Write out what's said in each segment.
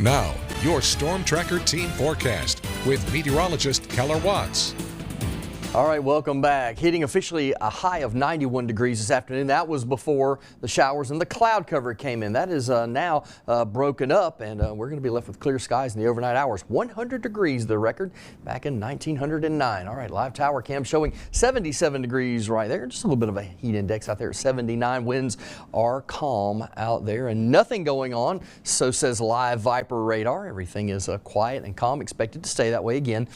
Now, your Storm Tracker team forecast with meteorologist Keller Watts. All right, welcome back. Hitting officially a high of 91 degrees this afternoon. That was before the showers and the cloud cover came in. That is now broken up, and we're going to be left with clear skies in the overnight hours. 100 degrees, the record back in 1909. All right, live tower cam showing 77 degrees right there. Just a little bit of a heat index out there at 79. Winds are calm out there and nothing going on. So says live Viper radar. Everything is quiet and calm. Expected to stay that way again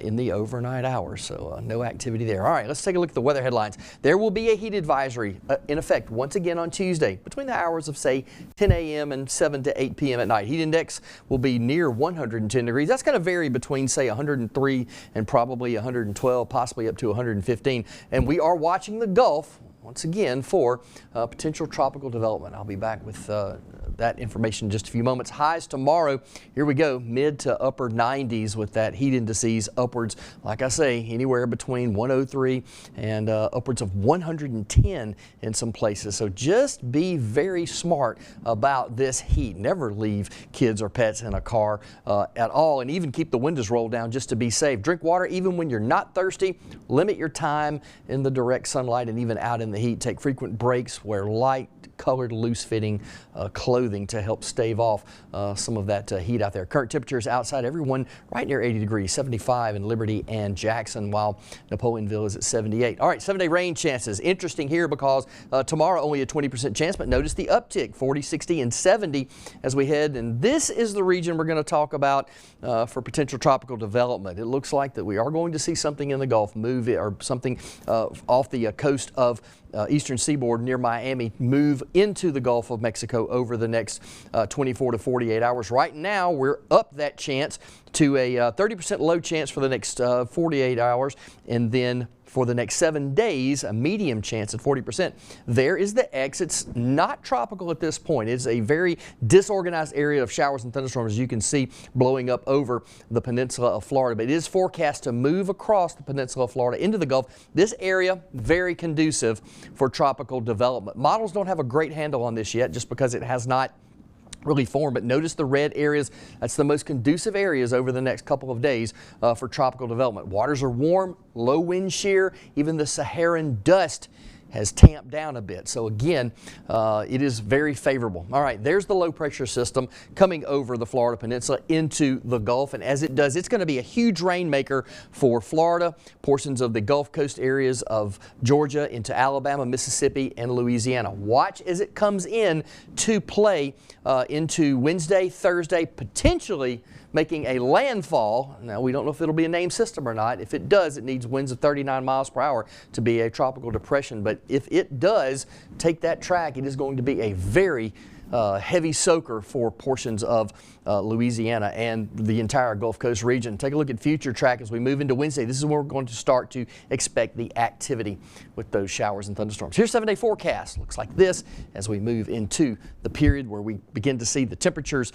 in the overnight hours. So no activity there. All right, let's take a look at the weather headlines. There will be a heat advisory in effect once again on Tuesday between the hours of, say, 10 a.m. and 7 to 8 p.m. at night. Heat index will be near 110 degrees. That's going to vary between, say, 103 and probably 112, possibly up to 115. And we are watching the Gulf once again for potential tropical development. I'll be back with that information in just a few moments. Highs tomorrow, here we go, mid to upper 90s with that heat indices upwards, like I say, anywhere between 103 and upwards of 110 in some places. So just be very smart about this heat. Never leave kids or pets in a car at all, and even keep the windows rolled down just to be safe. Drink water even when you're not thirsty. Limit your time in the direct sunlight and even out in the heat. Take frequent breaks. Wear light colored, loose-fitting clothing to help stave off some of that heat out there. Current temperatures outside, everyone right near 80 degrees, 75 in Liberty and Jackson, while Napoleonville is at 78. All right, 7-day rain chances. Interesting here because tomorrow only a 20% chance, but notice the uptick, 40, 60, and 70 as we head. And this is the region we're going to talk about for potential tropical development. It looks like that we are going to see something in the Gulf move, or something off the coast of eastern seaboard near Miami move into the Gulf of Mexico over the next 24 to 48 hours. Right now, we're up that chance to a 30% low chance for the next 48 hours, and then for the next 7 days, a medium chance at 40%. There is the X. It's not tropical at this point. It's a very disorganized area of showers and thunderstorms, as you can see, blowing up over the peninsula of Florida. But it is forecast to move across the peninsula of Florida into the Gulf. This area, very conducive for tropical development. Models don't have a great handle on this yet just because it has not really formed, but notice the red areas. That's the most conducive areas over the next couple of days for tropical development. Waters are warm, low wind shear, even the Saharan dust has tamped down a bit. So again, it is very favorable. All right, there's the low pressure system coming over the Florida Peninsula into the Gulf, and as it does, it's going to be a huge rainmaker for Florida, portions of the Gulf Coast areas of Georgia into Alabama, Mississippi, and Louisiana. Watch as it comes in to play into Wednesday, Thursday, potentially making a landfall. Now, we don't know if it'll be a named system or not. If it does, it needs winds of 39 miles per hour to be a tropical depression. But if it does take that track, it is going to be a very heavy soaker for portions of Louisiana and the entire Gulf Coast region. Take a look at future track as we move into Wednesday. This is where we're going to start to expect the activity with those showers and thunderstorms. Here's 7-day forecast. Looks like this as we move into the period where we begin to see the temperatures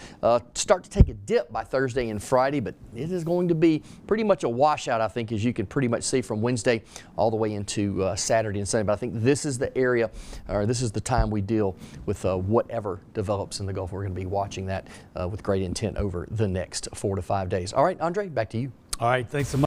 start to take a dip by Thursday and Friday, but it is going to be pretty much a washout, I think, as you can pretty much see from Wednesday all the way into Saturday and Sunday. But I think this is the area, or this is the time we deal with whatever develops in the Gulf. We're going to be watching that with great intent over the next 4 to 5 days. All right, Andre, back to you. All right, thanks so much.